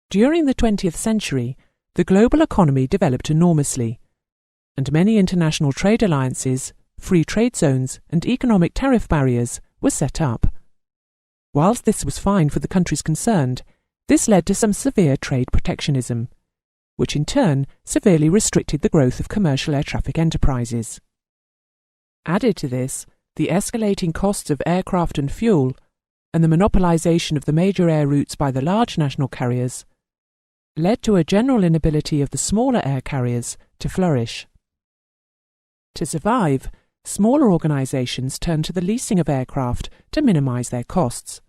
During the 20th century, the global economy developed enormously, and many international trade alliances, free trade zones, and economic tariff barriers were set up. Whilst this was fine for the countries concerned, this led to some severe trade protectionism, which in turn severely restricted the growth of commercial air traffic enterprises. Added to this, the escalating costs of aircraft and fuel, and the monopolization of the major air routes by the large national carriers, led to a general inability of the smaller air carriers to flourish. To survive, smaller organizations turned to the leasing of aircraft to minimize their costs.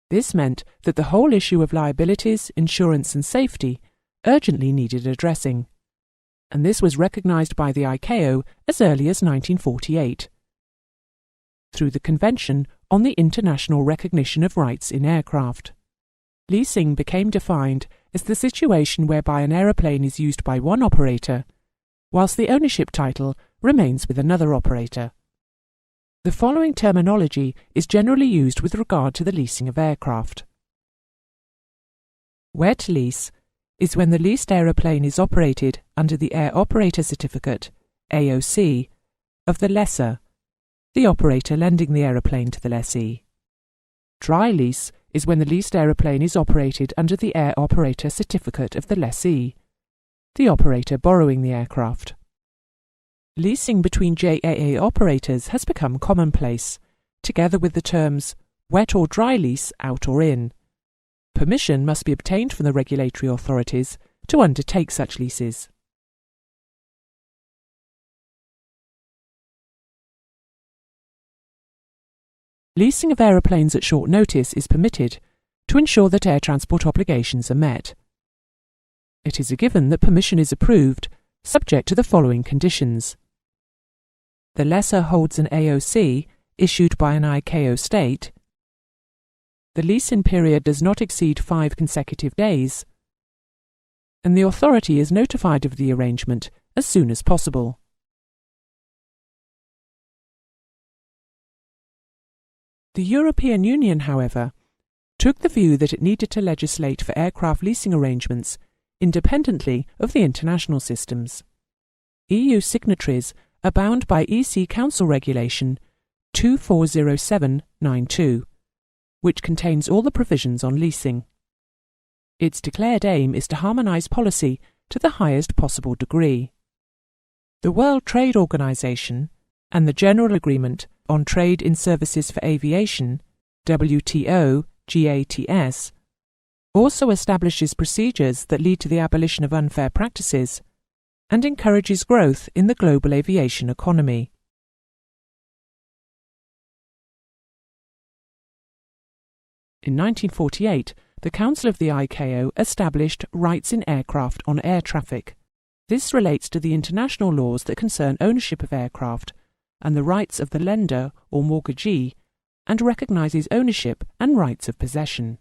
This meant that the whole issue of liabilities, insurance and safety urgently needed addressing, and this was recognized by the ICAO as early as 1948, through the Convention on the International Recognition of Rights in Aircraft. Leasing became defined as the situation whereby an aeroplane is used by one operator, whilst the ownership title remains with another operator. The following terminology is generally used with regard to the leasing of aircraft. Wet lease is when the leased aeroplane is operated under the Air Operator Certificate, AOC, of the lessor, the operator lending the aeroplane to the lessee. Dry lease is when the leased aeroplane is operated under the Air Operator Certificate of the lessee, the operator borrowing the aircraft. Leasing between JAA operators has become commonplace, together with the terms wet or dry lease out or in. Permission must be obtained from the regulatory authorities to undertake such leases. Leasing of aeroplanes at short notice is permitted to ensure that air transport obligations are met. It is a given that permission is approved, subject to the following conditions. The lessor holds an AOC issued by an ICAO state. The lease-in period does not exceed 5 consecutive days, and the authority is notified of the arrangement as soon as possible. The European Union, however, took the view that it needed to legislate for aircraft leasing arrangements independently of the international systems. EU signatories are bound by EC Council Regulation 2407/92, which contains all the provisions on leasing. Its declared aim is to harmonise policy to the highest possible degree. The World Trade Organization and the General Agreement on Trade in Services for Aviation, WTO GATS, also establishes procedures that lead to the abolition of unfair practices and encourages growth in the global aviation economy. In 1948, the Council of the ICAO established rights in aircraft on air traffic. This relates to the international laws that concern ownership of aircraft and the rights of the lender or mortgagee, and recognises ownership and rights of possession.